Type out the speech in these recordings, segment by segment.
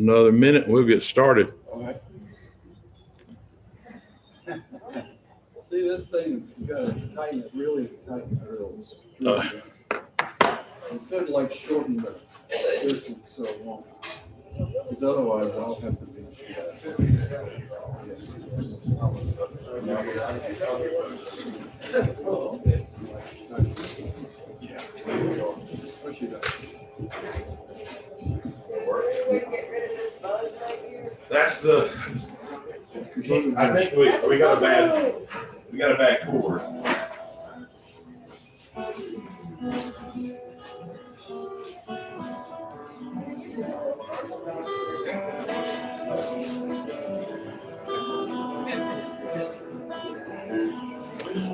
Another minute, we'll get started. All right. See, this thing, you gotta tighten it really tight and drills. You could like shorten the distance so long, because otherwise I'll have to be. That's the. I think we got a bad cord.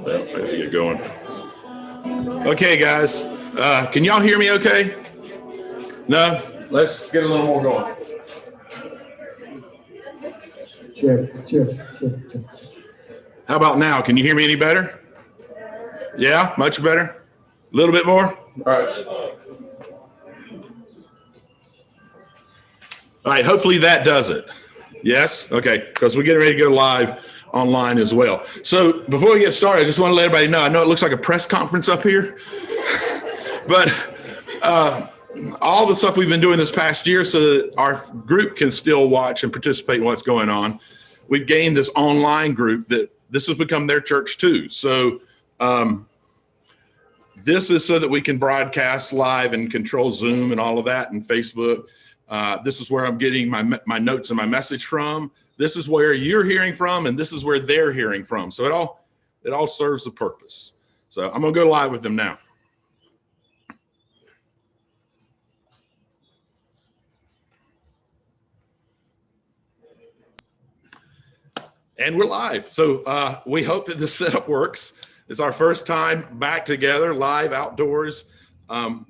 Well, there you going. Okay, guys. Can y'all hear me okay? No? Let's get a little more going. Check. How about now? Can you hear me any better? Yeah, much better? A little bit more? All right. All right, hopefully that does it. Yes? Okay, because we're getting ready to go live online as well. So before we get started, I just want to let everybody know, I know it looks like a press conference up here, but all the stuff we've been doing this past year so that our group can still watch and participate in what's going on. We've gained this online group that this has become their church too. So this is so that we can broadcast live and control Zoom and all of that and Facebook. This is where I'm getting my notes and my message from. This is where you're hearing from, and this is where they're hearing from. So it all serves a purpose. So I'm gonna go live with them now. And we're live. So we hope that this setup works. It's our first time back together, live outdoors.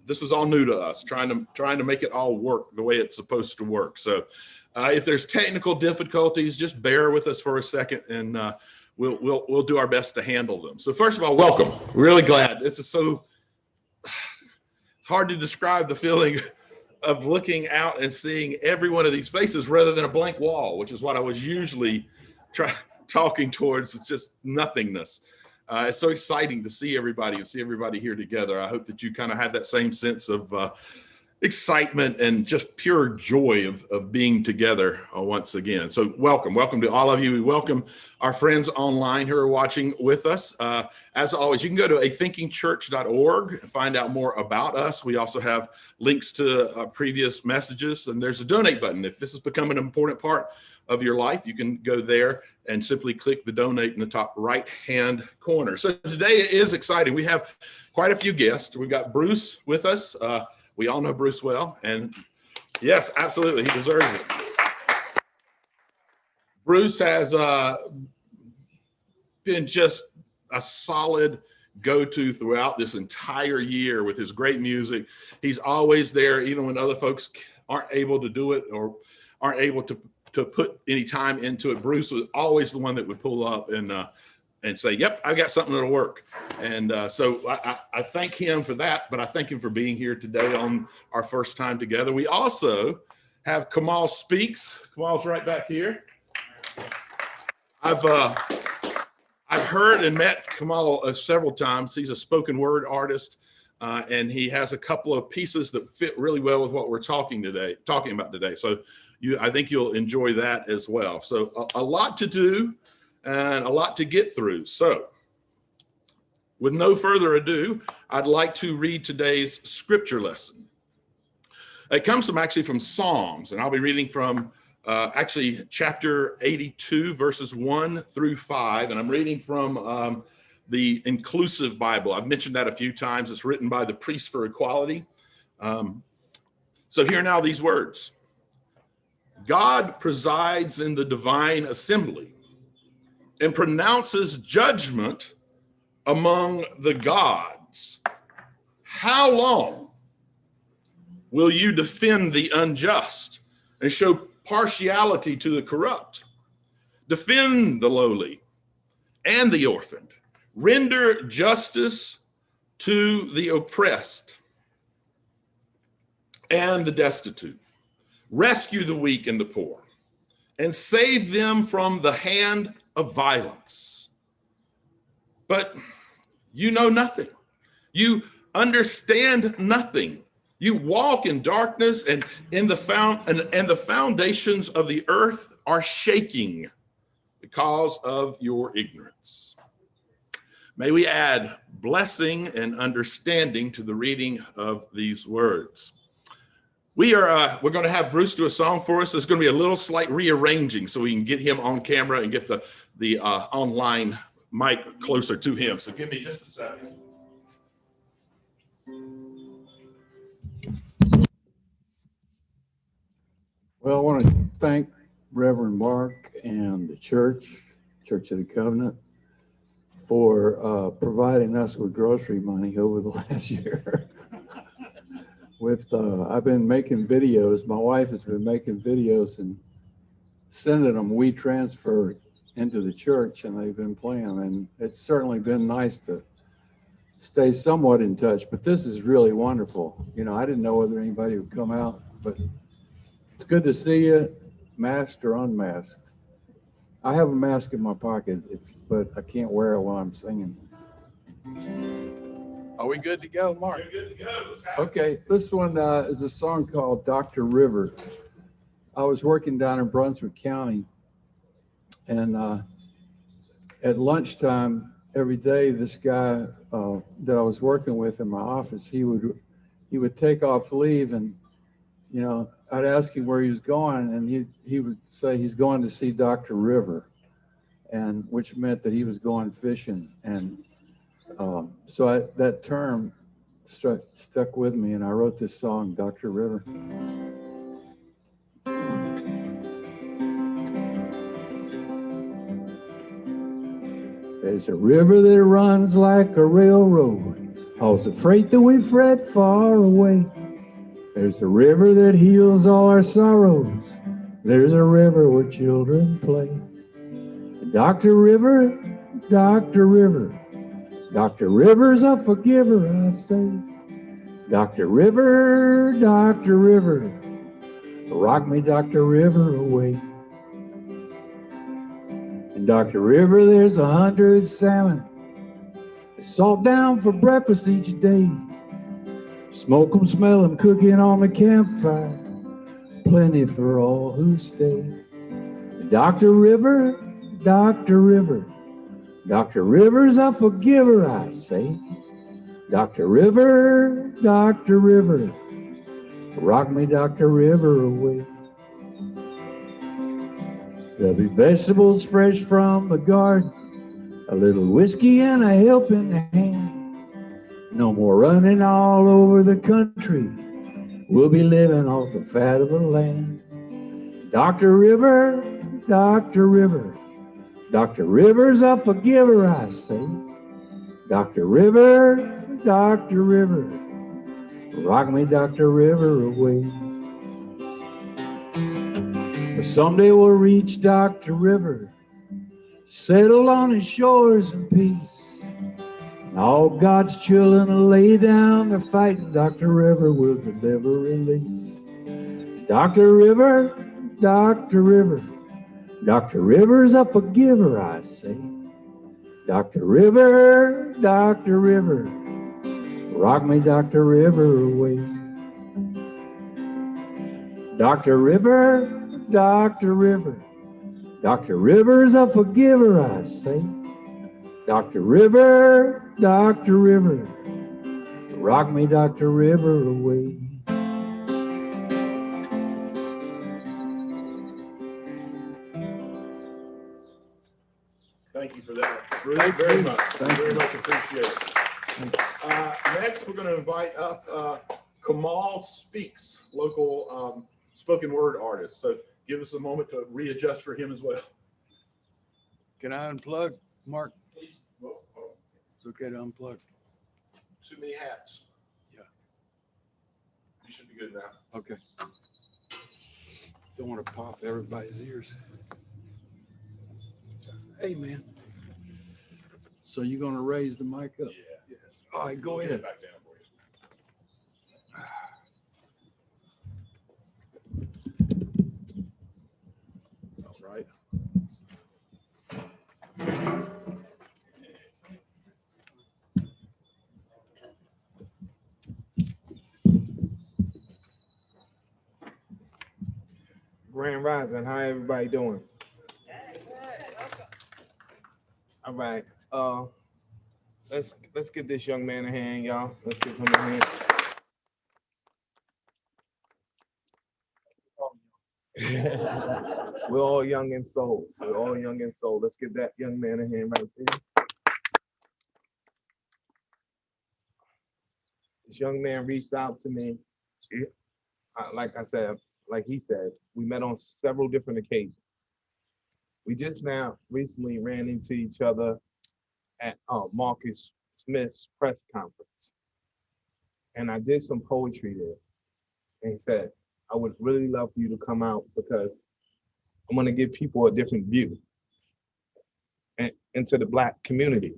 This is all new to us, trying to make it all work the way it's supposed to work. So if there's technical difficulties, just bear with us for a second, and we'll do our best to handle them. So first of all, welcome. Really glad. This is so. It's hard to describe the feeling of looking out and seeing every one of these faces rather than a blank wall, which is what I was usually talking towards. It's just nothingness. It's so exciting to see everybody and see everybody here together. I hope that you kind of had that same sense of excitement and just pure joy of being together once again. So welcome to all of you. We welcome our friends online who are watching with us. As always, you can go to athinkingchurch.org and find out more about us. We also have links to previous messages, and there's a donate button. If this has become an important part of your life, you can go there and simply click the donate in the top right-hand corner. So today is exciting. We have quite a few guests. We've got Bruce with us. We all know Bruce well, and yes, absolutely, he deserves it. Bruce has been just a solid go-to throughout this entire year with his great music. He's always there, even when other folks aren't able to do it or aren't able to put any time into it. Bruce was always the one that would pull up and say, yep, I got something that'll work. And so I thank him for that, but I thank him for being here today on our first time together. We also have Kamal Speaks. Kamal's right back here. I've heard and met Kamal several times. He's a spoken word artist, and he has a couple of pieces that fit really well with what we're talking about today. So I think you'll enjoy that as well. So a lot to do and a lot to get through. So with no further ado, I'd like to read today's scripture lesson. It comes from Psalms, and I'll be reading from chapter 82, verses 1 through 5, and I'm reading from the Inclusive Bible. I've mentioned that a few times. It's written by the Priests for Equality. So hear now these words. God presides in the divine assembly and pronounces judgment among the gods. How long will you defend the unjust and show partiality to the corrupt? Defend the lowly and the orphaned. Render justice to the oppressed and the destitute. rescue the weak and the poor, and save them from the hand of violence. But you know nothing. You understand nothing. You walk in darkness, and the foundations of the earth are shaking because of your ignorance. May we add blessing and understanding to the reading of these words. We're going to have Bruce do a song for us. There's going to be a little slight rearranging so we can get him on camera and get the online mic closer to him. So give me just a second. Well, I want to thank Reverend Mark and the Church of the Covenant, for providing us with grocery money over the last year. I've been making videos. My wife has been making videos and sending them. We transfer into the church, and they've been playing them. And it's certainly been nice to stay somewhat in touch. But this is really wonderful. You know, I didn't know whether anybody would come out, but it's good to see you, masked or unmasked. I have a mask in my pocket, but I can't wear it while I'm singing. Are we good to go, Mark? You're good to go. Okay, this one is a song called Dr. River. I was working down in Brunswick County, and at lunchtime every day, this guy that I was working with in my office, he would take off leave, and you know, I'd ask him where he was going, and he would say he's going to see Dr. River, and which meant that he was going fishing. And so that term stuck with me, and I wrote this song, Dr. River. There's a river that runs like a railroad, hauls the freight that we fret far away. There's a river that heals all our sorrows. There's a river where children play. Dr. River, Dr. River, Dr. River's a forgiver, I say. Dr. River, rock me, Dr. River, away. And Dr. River, there's 100 salmon, salt down for breakfast each day. Smoke 'em, smell 'em, cooking on the campfire, plenty for all who stay. Dr. River, Dr. River, Dr. River's a forgiver, I say. Dr. River, rock me, Dr. River, away. There'll be vegetables fresh from the garden, a little whiskey and a helping hand. No more running all over the country. We'll be living off the fat of the land. Dr. River, Dr. River, Dr. River's a forgiver, I say. Dr. River, rock me, Dr. River, away. But someday we'll reach Dr. River, settle on his shores in peace. And all God's children will lay down their fighting. Dr. River will deliver release. Dr. River, Dr. River, Dr. River's a forgiver, I say. Dr. River, rock me, Dr. River, away. Dr. River, Dr. River's a forgiver, I say. Dr. River, rock me, Dr. River, away. Thank you for that, Bruce. Very much. Very much appreciate it. Next, we're going to invite up Kamal Speaks, local spoken word artist. So give us a moment to readjust for him as well. Can I unplug, Mark? Please. It's okay to unplug. Too many hats. Yeah. You should be good now. Okay. Don't want to pop everybody's ears. Hey, man. So you're going to raise the mic up? Yeah. Yes. All right, go We'll get ahead. it back down for you. Grand Rising. How everybody doing? All right. Let's give this young man a hand, y'all. Let's give him a hand. We're all young in soul. We're all young in soul. Let's give that young man a hand right there. This young man reached out to me. Like I said, like he said, we met on several different occasions. We just now recently ran into each other at Marcus Smith's press conference. And I did some poetry there. And he said, I would really love for you to come out because I'm going to give people a different view and into the Black community,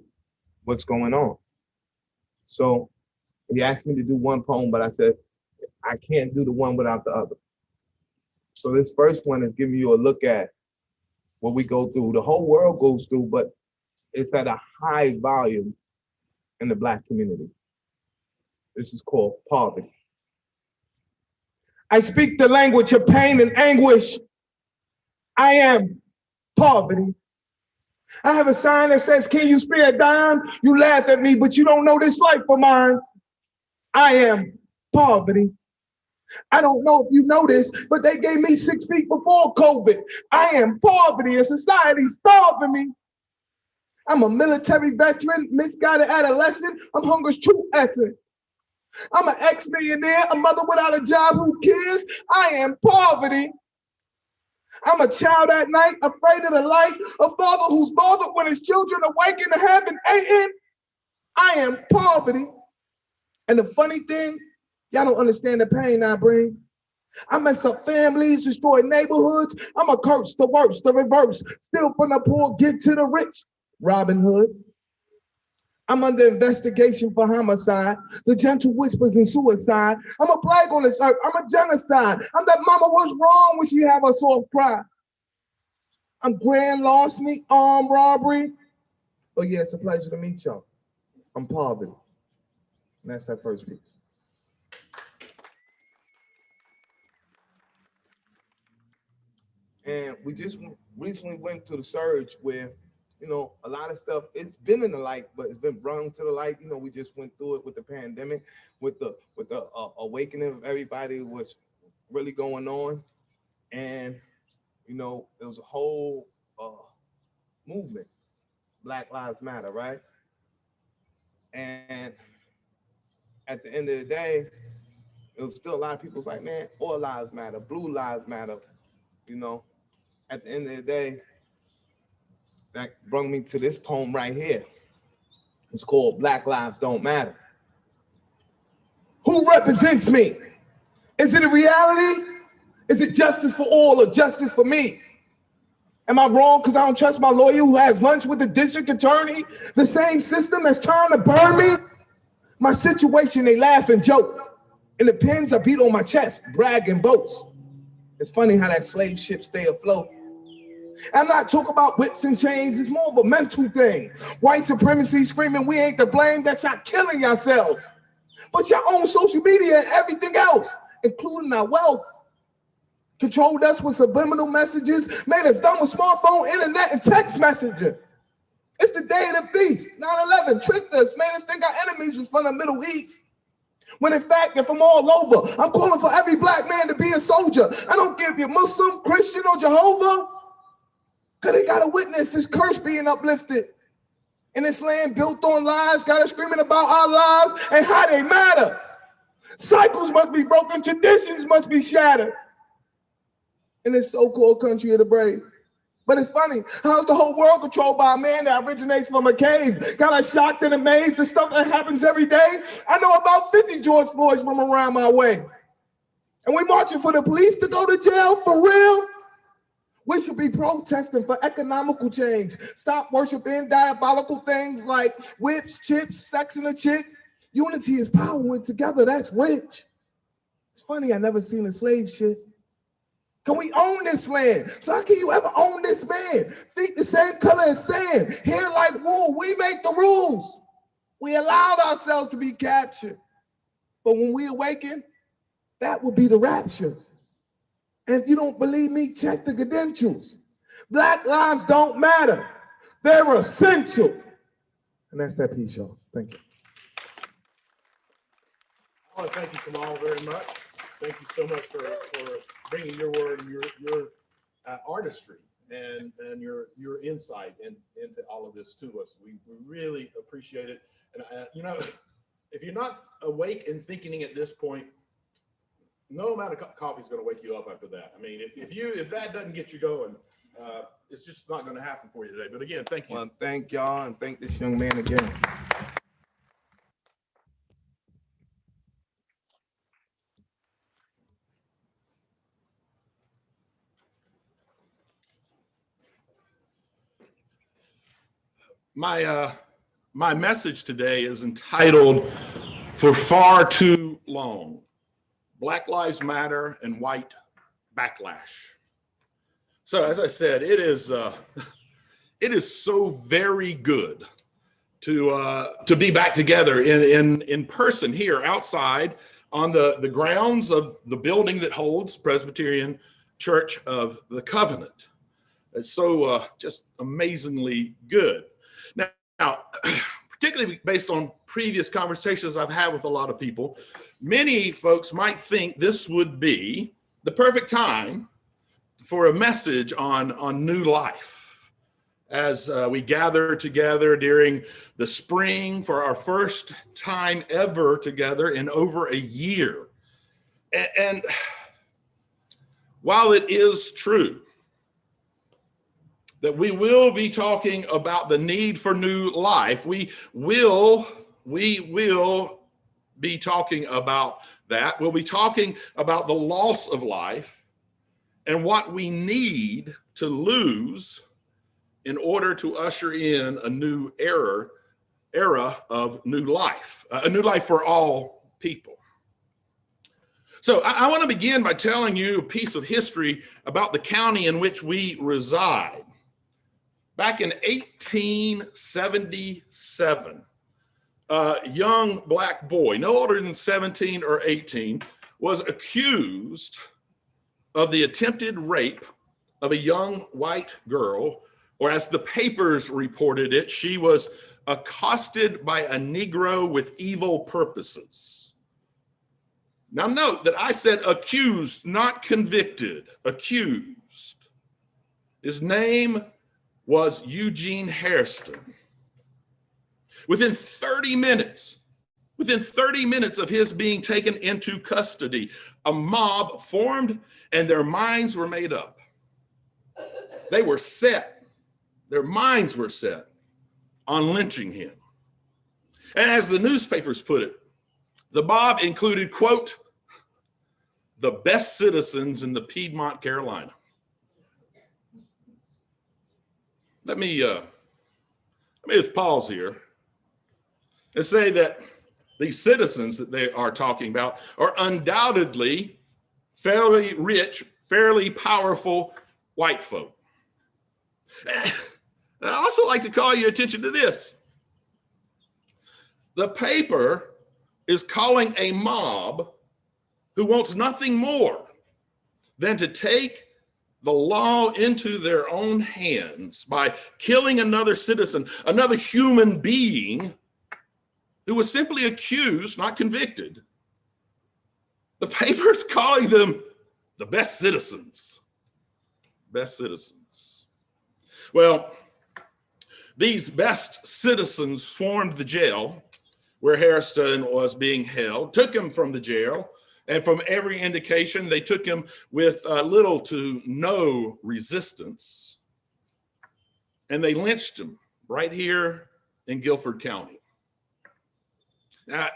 what's going on. So he asked me to do one poem, but I said, I can't do the one without the other. So this first one is giving you a look at what we go through, the whole world goes through, but it's at a high volume in the Black community. This is called Poverty. I speak the language of pain and anguish. I am poverty. I have a sign that says, can you spare a dime? You laugh at me, but you don't know this life of mine. I am poverty. I don't know if you know this, but they gave me 6 feet before COVID. I am poverty and society's starving me. I'm a military veteran, misguided adolescent. I'm hunger's true essence. I'm an ex-millionaire, a mother without a job who cares. I am poverty. I'm a child at night, afraid of the light, a father who's bothered when his children awaken to heaven eaten. I am poverty. And the funny thing, y'all don't understand the pain I bring. I mess up families, destroy neighborhoods. I'm a curse, the worst, the reverse. Steal from the poor, give to the rich. Robin Hood. I'm under investigation for homicide, the gentle whispers and suicide. I'm a plague on this earth. I'm a genocide. I'm that mama was wrong when she have us all cry. I'm grand larceny, armed robbery. Oh yeah, it's a pleasure to meet y'all. I'm poverty. And that's that first piece. And we just recently went to the surge where, you know, a lot of stuff, it's been in the light, but it's been brought to the light. You know, we just went through it with the pandemic, with the awakening of everybody, what's really going on. And, you know, it was a whole movement, Black Lives Matter, right? And at the end of the day, it was still a lot of people's like, man, all lives matter, blue lives matter, you know. At the end of the day, that brought me to this poem right here. It's called Black Lives Don't Matter. Who represents me? Is it a reality? Is it justice for all or justice for me? Am I wrong because I don't trust my lawyer who has lunch with the district attorney? The same system that's trying to burn me? My situation, they laugh and joke. In the pens, I beat on my chest, brag and boast. It's funny how that slave ship stay afloat. I'm not talking about whips and chains. It's more of a mental thing. White supremacy screaming, we ain't to blame, that y'all killing yourselves. But y'all own social media and everything else, including our wealth. Controlled us with subliminal messages, made us dumb with smartphone, internet, and text messaging. It's the day of the beast. 9/11 tricked us, made us think our enemies was from the Middle East. When in fact, they're from all over. I'm calling for every Black man to be a soldier. I don't give you Muslim, Christian, or Jehovah. Because they got to witness this curse being uplifted. In this land built on lies, got us screaming about our lives and how they matter. Cycles must be broken, traditions must be shattered. In this so-called country of the brave. But it's funny, how's the whole world controlled by a man that originates from a cave? Got us shocked and amazed, the stuff that happens every day. I know about 50 George Floyds from around my way. And we marching for the police to go to jail, for real? We should be protesting for economical change. Stop worshiping diabolical things like whips, chips, sex and a chick. Unity is power, when together, that's rich. It's funny, I never seen a slave shit. Can we own this land? So how can you ever own this man? Feet the same color as sand, hair like wool. We make the rules. We allowed ourselves to be captured. But when we awaken, that will be the rapture. And if you don't believe me, check the credentials. Black lives don't matter. They're essential. And that's that piece, y'all. Thank you. I want to thank you, Kamal, very much. Thank you so much for bringing your word and your artistry and your insight into all of this to us. We really appreciate it. And you know, if you're not awake and thinking at this point, no amount of coffee is going to wake you up after that. I mean, if that doesn't get you going, it's just not going to happen for you today. But again, thank you. Well, thank y'all and thank this young man again. My message today is entitled "For Far Too Long: Black Lives Matter and White Backlash." So, as I said, it is so very good to be back together in person here outside on the grounds of the building that holds Presbyterian Church of the Covenant. It's so just amazingly good. Now, particularly based on previous conversations I've had with a lot of people, many folks might think this would be the perfect time for a message on new life as we gather together during the spring for our first time ever together in over a year. And while it is true that we will be talking about the need for new life, we will be talking about that. We'll be talking about the loss of life and what we need to lose in order to usher in a new era of new life, a new life for all people. So I want to begin by telling you a piece of history about the county in which we reside. Back in 1877, a young black boy, no older than 17 or 18, was accused of the attempted rape of a young white girl, or as the papers reported it, she was accosted by a Negro with evil purposes. Now note that I said accused, not convicted, accused. His name was Eugene Harrison. Within 30 minutes of his being taken into custody, a mob formed and their minds were made up. They were set, their minds were set on lynching him. And as the newspapers put it, the mob included, quote, the best citizens in the Piedmont, Carolina. Let me just pause here and say that these citizens that they are talking about are undoubtedly fairly rich, fairly powerful white folk. And I'd also like to call your attention to this. The paper is calling a mob who wants nothing more than to take the law into their own hands by killing another citizen, another human being who was simply accused, not convicted. The paper is calling them the best citizens. Best citizens. Well, these best citizens swarmed the jail where Harrison was being held, took him from the jail, and from every indication, they took him with little to no resistance, and they lynched him right here in Guilford County. Now,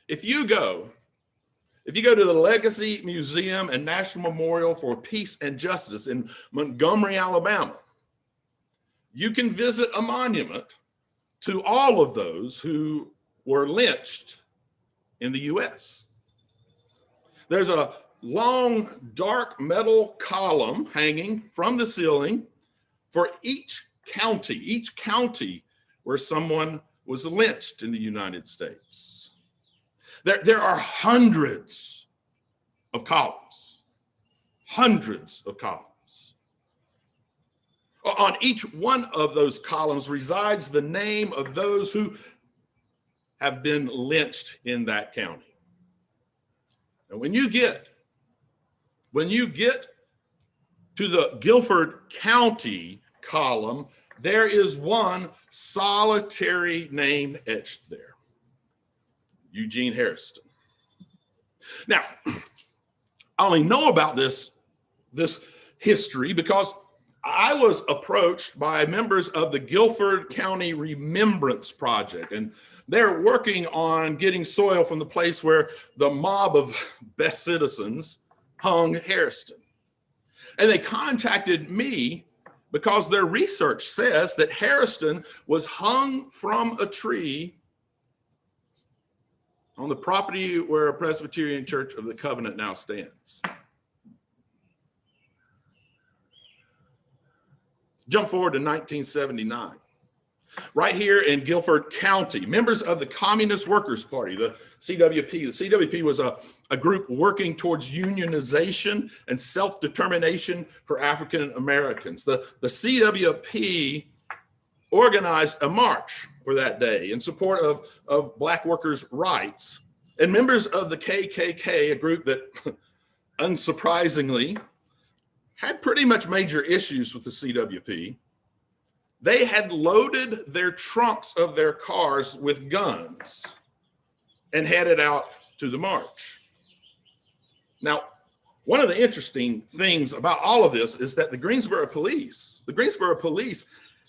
if you go to the Legacy Museum and National Memorial for Peace and Justice in Montgomery, Alabama, you can visit a monument to all of those who were lynched in the U.S. There's a long, dark metal column hanging from the ceiling for each county where someone was lynched in the United States. There are hundreds of columns hundreds of columns. On each one of those columns resides the name of those who have been lynched in that county. And when you get to the Guilford County column, there is one solitary name etched there: Eugene Harrison. Now, I only know about this history because I was approached by members of the Guilford County Remembrance Project, and they're working on getting soil from the place where the mob of best citizens hung Harrison. And they contacted me because their research says that Harrison was hung from a tree on the property where a Presbyterian Church of the Covenant now stands. Jump forward to 1979. Right here in Guilford County, members of the Communist Workers' Party, the CWP. The CWP was a group working towards unionization and self-determination for African Americans. The CWP organized a march for that day in support of Black workers' rights. And members of the KKK, a group that unsurprisingly had pretty much major issues with the CWP, they had loaded their trunks of their cars with guns and headed out to the march. Now, one of the interesting things about all of this is that the Greensboro police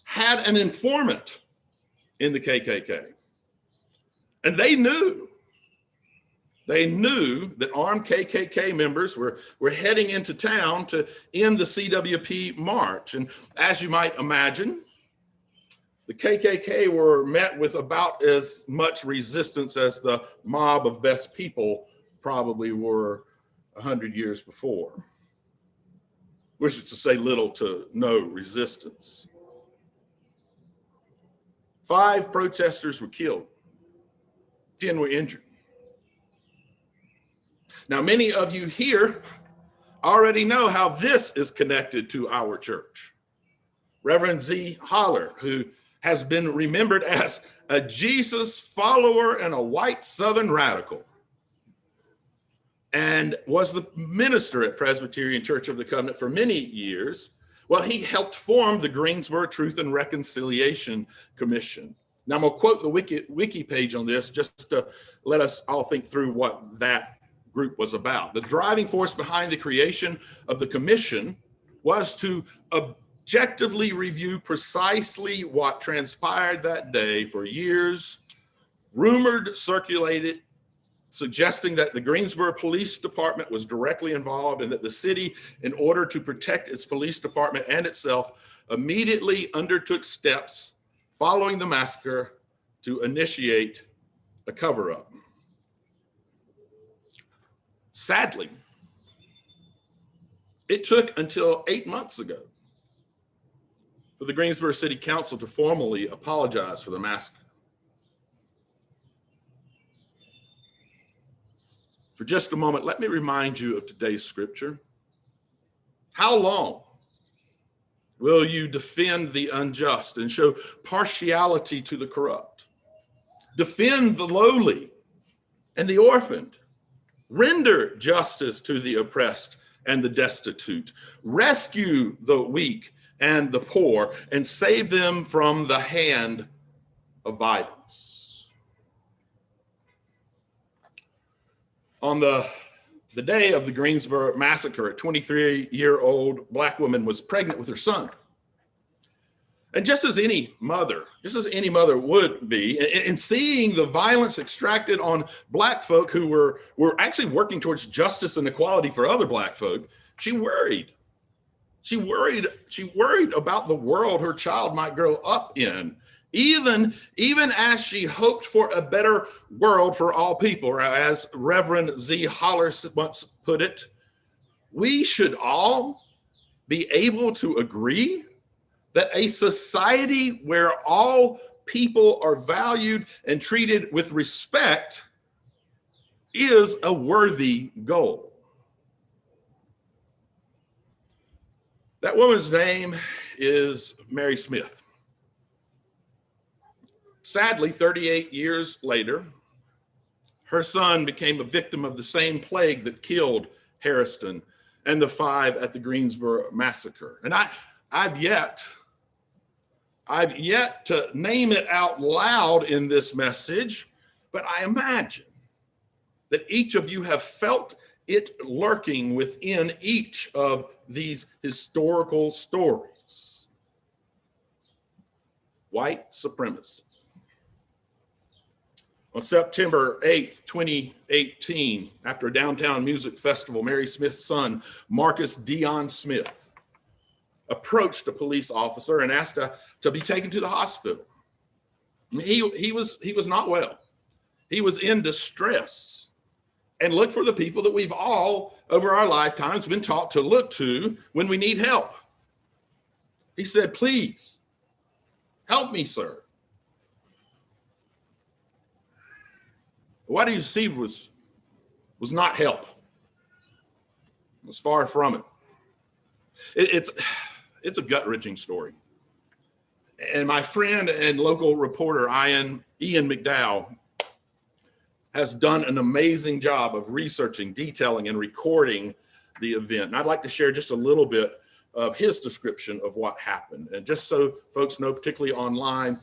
had an informant in the KKK. And they knew that armed KKK members were heading into town to end the CWP march. And as you might imagine, the KKK were met with about as much resistance as the mob of best people probably were 100 years before, which is to say little to no resistance. 5 protesters were killed, 10 were injured. Now, many of you here already know how this is connected to our church. Reverend Z. Holler, who has been remembered as a Jesus follower and a white Southern radical, and was the minister at Presbyterian Church of the Covenant for many years. Well, he helped form the Greensboro Truth and Reconciliation Commission. Now, I'm going to quote the wiki page on this just to let us all think through what that group was about. The driving force behind the creation of the commission was to objectively review precisely what transpired that day for years, circulated, suggesting that the Greensboro Police Department was directly involved and that the city, in order to protect its police department and itself, immediately undertook steps following the massacre to initiate a cover-up. Sadly, it took until 8 months ago for the Greensboro City Council to formally apologize for the massacre. For just a moment, let me remind you of today's scripture. How long will you defend the unjust and show partiality to the corrupt? Defend the lowly and the orphaned. Render justice to the oppressed and the destitute. Rescue the weak and the poor and save them from the hand of violence. On the day of the Greensboro massacre, a 23-year-old Black woman was pregnant with her son. And just as any mother would be, in seeing the violence extracted on Black folk who were actually working towards justice and equality for other Black folk, she worried. She worried about the world her child might grow up in, even as she hoped for a better world for all people. As Reverend Z. Holler once put it, we should all be able to agree that a society where all people are valued and treated with respect is a worthy goal. That woman's name is Mary Smith. Sadly, 38 years later, her son became a victim of the same plague that killed Harrison and the 5 at the Greensboro massacre. And I've yet to name it out loud in this message, but I imagine that each of you have felt it lurking within each of these historical stories. White supremacy. On September 8th, 2018, after a downtown music festival, Mary Smith's son, Marcus Dion Smith, approached a police officer and asked to be taken to the hospital. He was not well. He was in distress and looked for the people that we've all, over our lifetimes, been taught to look to when we need help. He said, "Please, help me, sir." What he received was not help. It was far from it. It's a gut-wrenching story. And my friend and local reporter, Ian McDowell, has done an amazing job of researching, detailing, and recording the event. And I'd like to share just a little bit of his description of what happened. And just so folks know, particularly online,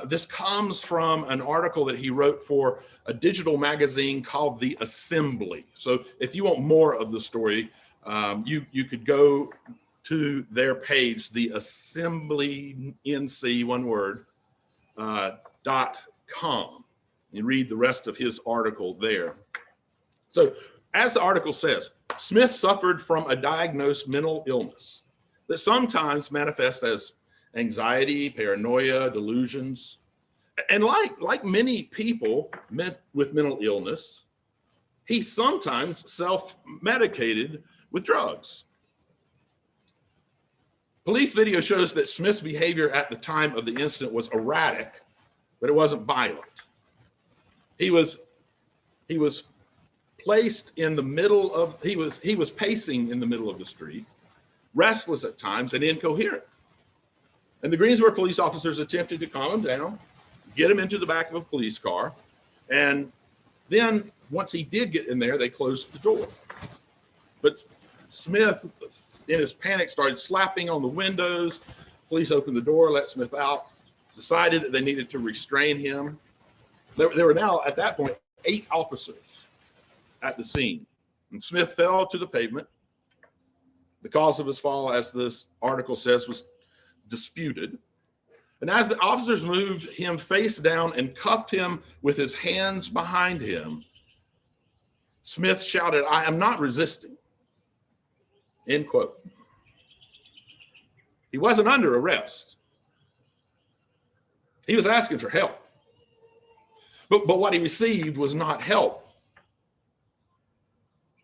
this comes from an article that he wrote for a digital magazine called The Assembly. So if you want more of the story, you could go to their page, the Assembly, NC, one word, .com. You read the rest of his article there. So as the article says, Smith suffered from a diagnosed mental illness that sometimes manifests as anxiety, paranoia, delusions. And like many people with mental illness, he sometimes self-medicated with drugs. Police video shows that Smith's behavior at the time of the incident was erratic, but it wasn't violent. He was placed in the middle of, he was pacing in the middle of the street, restless at times and incoherent. And the Greensboro police officers attempted to calm him down, get him into the back of a police car. And then once he did get in there, they closed the door. But Smith, in his panic, started slapping on the windows. Police opened the door, let Smith out, decided that they needed to restrain him. There were now, at that point, 8 officers at the scene. And Smith fell to the pavement. The cause of his fall, as this article says, was disputed. And as the officers moved him face down and cuffed him with his hands behind him, Smith shouted, "I am not resisting." End quote. He wasn't under arrest. He was asking for help. But what he received was not help.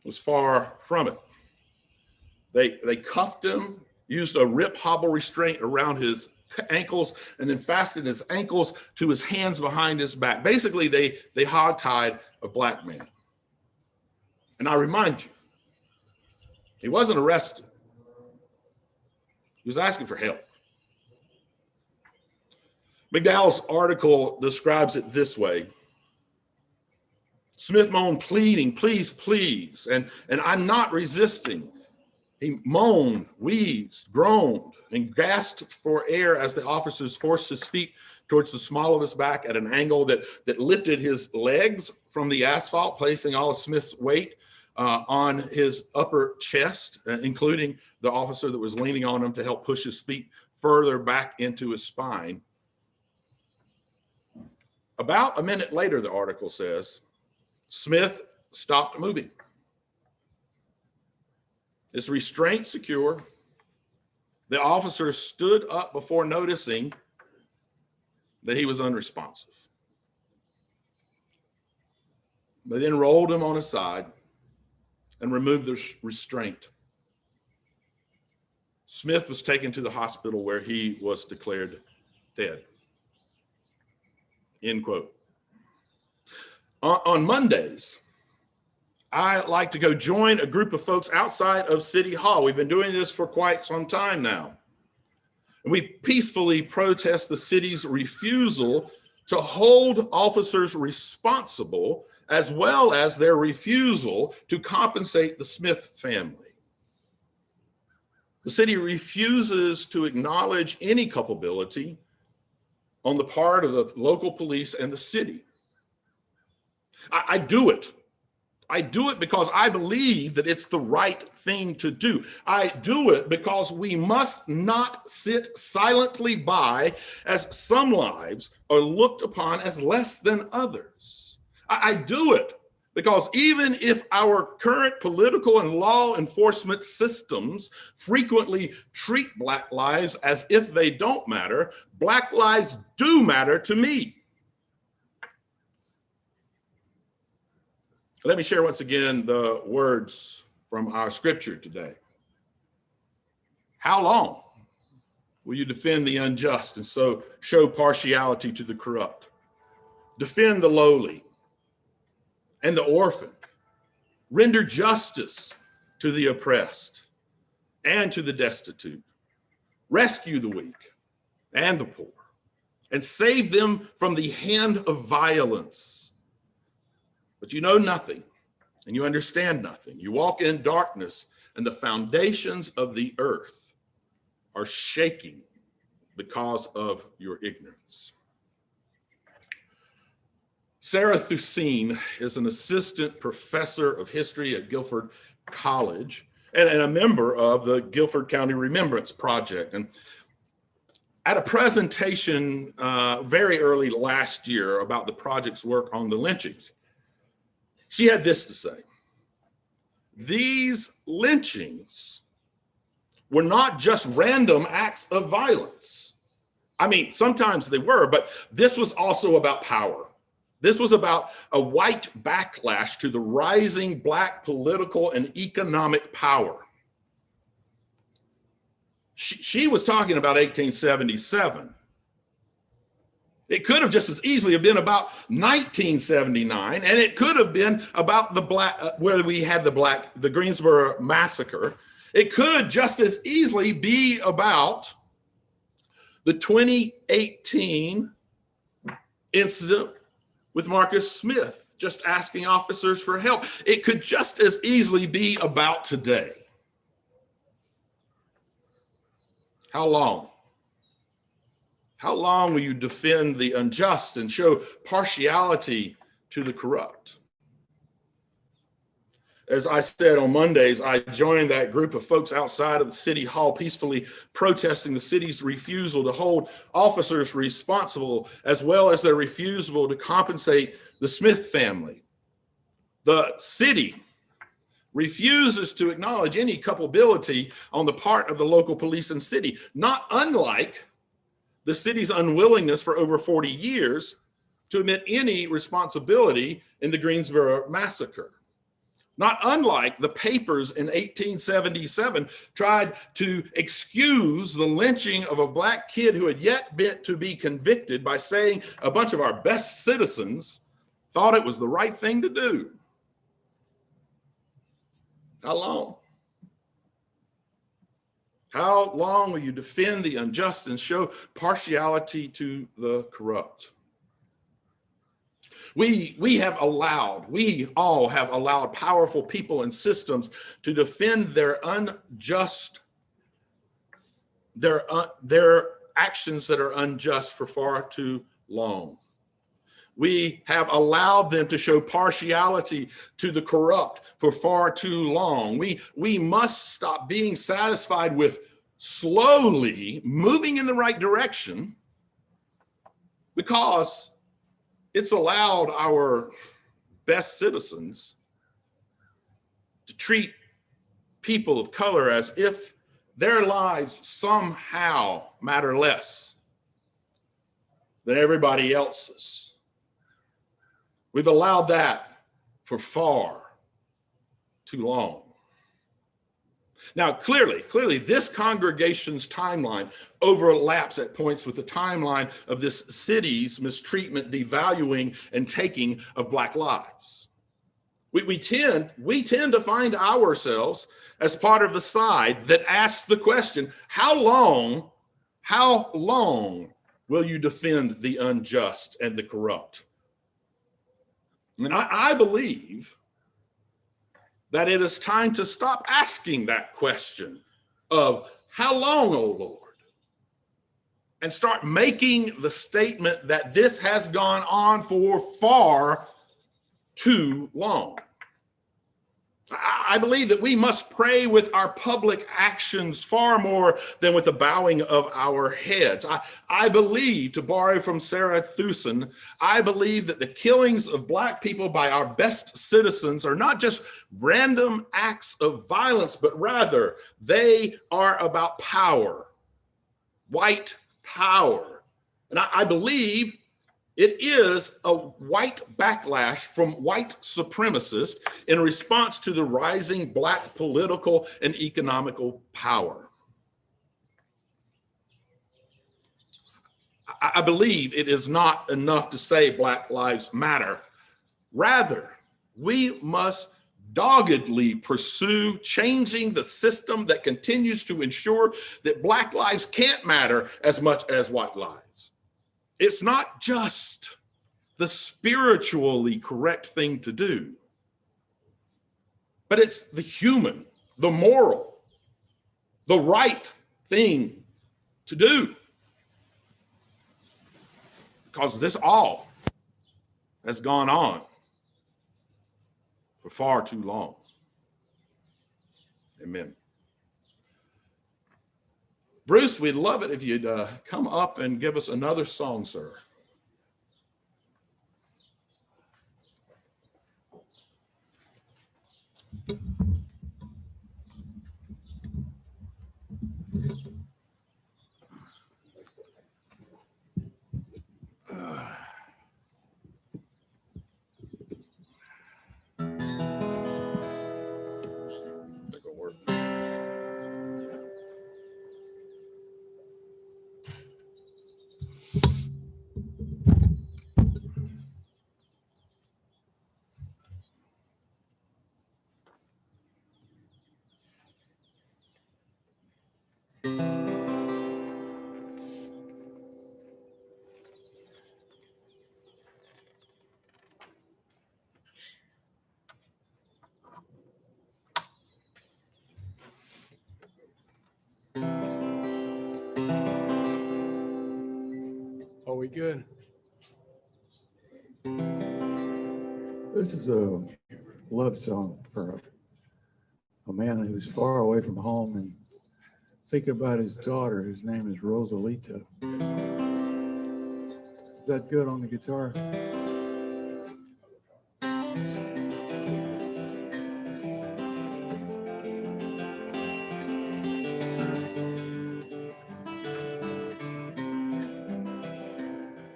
It was far from it. They cuffed him, used a rip hobble restraint around his ankles, and then fastened his ankles to his hands behind his back. Basically, they hogtied a black man. And I remind you, he wasn't arrested. He was asking for help. McDowell's article describes it this way. Smith moaned, pleading, "Please, please," and "I'm not resisting." He moaned, wheezed, groaned, and gasped for air as the officers forced his feet towards the small of his back at an angle that lifted his legs from the asphalt, placing all of Smith's weight on his upper chest, including the officer that was leaning on him to help push his feet further back into his spine. About a minute later, the article says, Smith stopped moving. His restraint secure, the officer stood up before noticing that he was unresponsive. They then rolled him on his side and removed the restraint. Smith was taken to the hospital where he was declared dead. End quote. On Mondays, I like to go join a group of folks outside of City Hall. We've been doing this for quite some time now. And we peacefully protest the city's refusal to hold officers responsible, as well as their refusal to compensate the Smith family. The city refuses to acknowledge any culpability on the part of the local police and the city. I do it. I do it because I believe that it's the right thing to do. I do it because we must not sit silently by as some lives are looked upon as less than others. I do it because even if our current political and law enforcement systems frequently treat Black lives as if they don't matter, Black lives do matter to me. Let me share once again the words from our scripture today. How long will you defend the unjust and so show partiality to the corrupt? Defend the lowly and the orphan. Render justice to the oppressed and to the destitute. Rescue the weak and the poor and save them from the hand of violence. But you know nothing, and you understand nothing. You walk in darkness, and the foundations of the earth are shaking because of your ignorance. Sarah Thusine is an assistant professor of history at Guilford College and a member of the Guilford County Remembrance Project. And at a presentation very early last year about the project's work on the lynchings, she had this to say: these lynchings were not just random acts of violence. I mean, sometimes they were, but this was also about power. This was about a white backlash to the rising Black political and economic power. She was talking about 1877. It could have just as easily have been about 1979, and it could have been about the Black, where we had the Greensboro massacre. It could just as easily be about the 2018 incident with Marcus Smith, just asking officers for help. It could just as easily be about today. How long? How long will you defend the unjust and show partiality to the corrupt? As I said on Mondays, I joined that group of folks outside of the City Hall peacefully protesting the city's refusal to hold officers responsible, as well as their refusal to compensate the Smith family. The city refuses to acknowledge any culpability on the part of the local police and city, not unlike the city's unwillingness for over 40 years to admit any responsibility in the Greensboro massacre. Not unlike the papers in 1877 tried to excuse the lynching of a Black kid who had yet to be convicted by saying a bunch of our best citizens thought it was the right thing to do. How long? How long will you defend the unjust and show partiality to the corrupt? We all have allowed powerful people and systems to defend their unjust, their actions that are unjust for far too long. We have allowed them to show partiality to the corrupt for far too long. We must stop being satisfied with slowly moving in the right direction, because it's allowed our best citizens to treat people of color as if their lives somehow matter less than everybody else's. We've allowed that for far too long. Now, clearly, this congregation's timeline overlaps at points with the timeline of this city's mistreatment, devaluing, and taking of Black lives. We tend to find ourselves as part of the side that asks the question, how long will you defend the unjust and the corrupt? And I believe that it is time to stop asking that question of how long, O Lord, and start making the statement that this has gone on for far too long. I believe that we must pray with our public actions far more than with the bowing of our heads. I believe, to borrow from Sarah Thusen, I believe that the killings of Black people by our best citizens are not just random acts of violence, but rather they are about power, white power. And I believe it is a white backlash from white supremacists in response to the rising Black political and economical power. I believe it is not enough to say Black Lives Matter. Rather, we must doggedly pursue changing the system that continues to ensure that Black lives can't matter as much as white lives. It's not just the spiritually correct thing to do, but it's the human, the moral, the right thing to do. Because this all has gone on for far too long. Amen. Bruce, we'd love it if you'd come up and give us another song, sir. Are we good? This is a love song for a man who's far away from home and thinking about his daughter, whose name is Rosalita. Is that good on the guitar?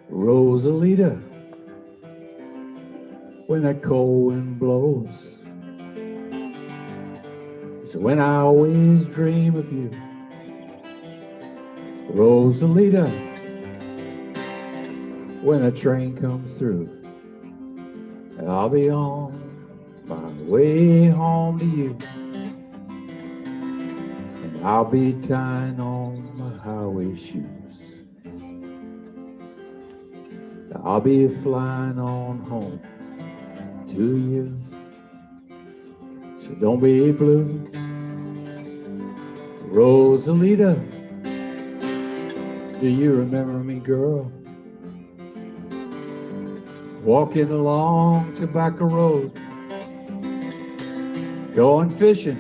Rosalita, when that cold wind blows, it's when I always dream of you. Rosalita, when a train comes through, and I'll be on my way home to you, and I'll be tying on my highway shoes. I'll be flying on home to you, so don't be blue. Rosalita, do you remember me, girl? Walking along Tobacco Road, going fishing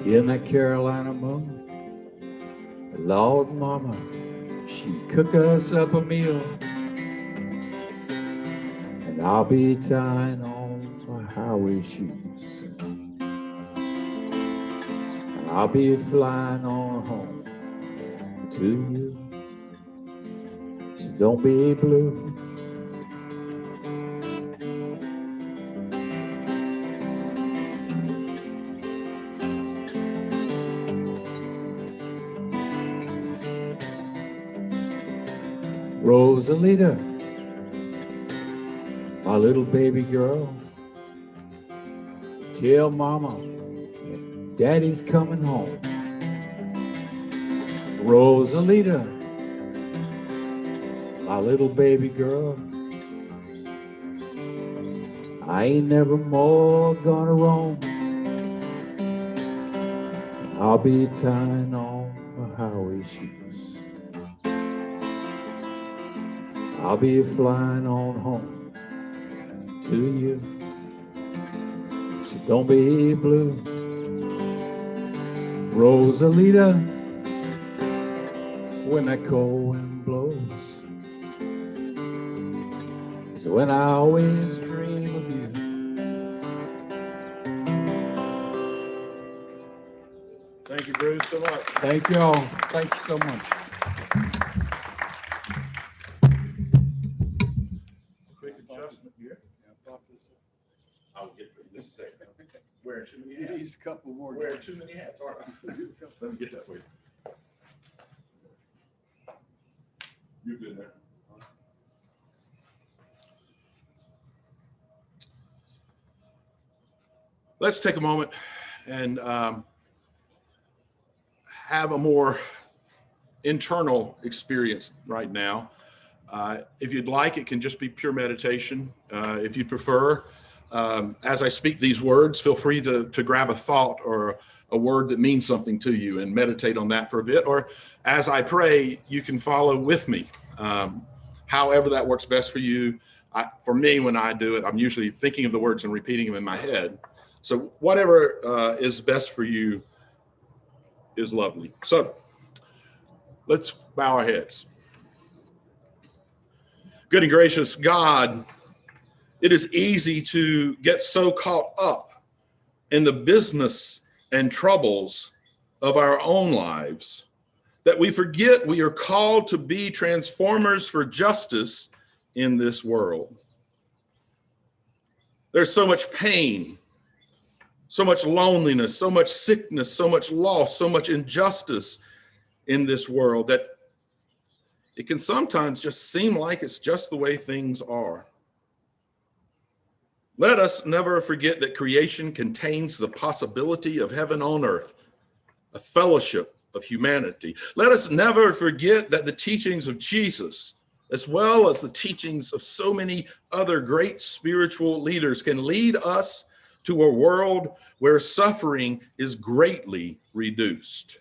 in that Carolina moon. Lord mama, she'd cook us up a meal, and I'll be tying on my highway shoes, and I'll be flying on home to you, so don't be blue. Rosalita, my little baby girl. Tell mama daddy's coming home. Rosalita, my little baby girl, I ain't never more gonna roam. I'll be tying on my highway shoes. I'll be flying on home to you. So don't be blue, Rosalita, when that cold wind blows. So when I always dream of you. Thank you, Bruce, so much. Thank you all. Thank you so much. Quick adjustment here. I'll get through this a second. Wearing too many hats. He's a couple more. Wearing too many hats, aren't I? Let me get that for you. You're good there. Let's take a moment and have a more internal experience right now. If you'd like, it can just be pure meditation. If you prefer, as I speak these words, feel free to grab a thought or a word that means something to you and meditate on that for a bit. Or as I pray, you can follow with me. However that works best for you. For me, when I do it, I'm usually thinking of the words and repeating them in my head. So whatever is best for you is lovely. So let's bow our heads. Good and gracious God, it is easy to get so caught up in the business and troubles of our own lives that we forget we are called to be transformers for justice in this world. There's so much pain, so much loneliness, so much sickness, so much loss, so much injustice in this world that it can sometimes just seem like it's just the way things are. Let us never forget that creation contains the possibility of heaven on earth, a fellowship of humanity. Let us never forget that the teachings of Jesus, as well as the teachings of so many other great spiritual leaders, can lead us to a world where suffering is greatly reduced.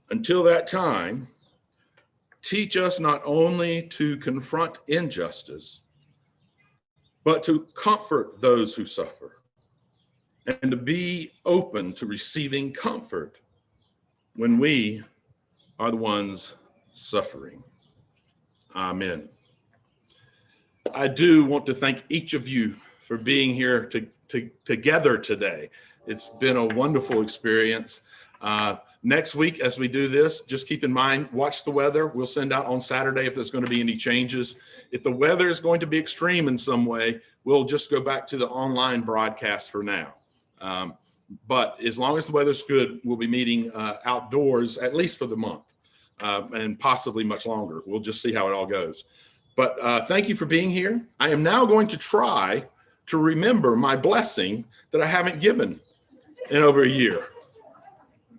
Until that time, teach us not only to confront injustice, but to comfort those who suffer and to be open to receiving comfort when we are the ones suffering. Amen. I do want to thank each of you for being here together today. It's been a wonderful experience. Next week, as we do this, just keep in mind, watch the weather. We'll send out on Saturday if there's going to be any changes. If the weather is going to be extreme in some way, we'll just go back to the online broadcast for now. But as long as the weather's good, we'll be meeting outdoors, at least for the month, and possibly much longer. We'll just see how it all goes. But thank you for being here. I am now going to try to remember my blessing that I haven't given in over a year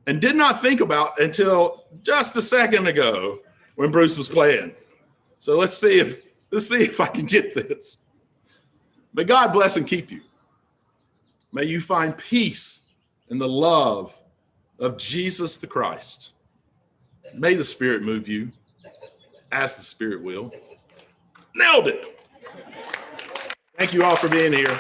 and did not think about until just a second ago when Bruce was playing. So let's see if I can get this. May God bless and keep you. May you find peace in the love of Jesus the Christ. May the Spirit move you as the Spirit will. Nailed it. Thank you all for being here.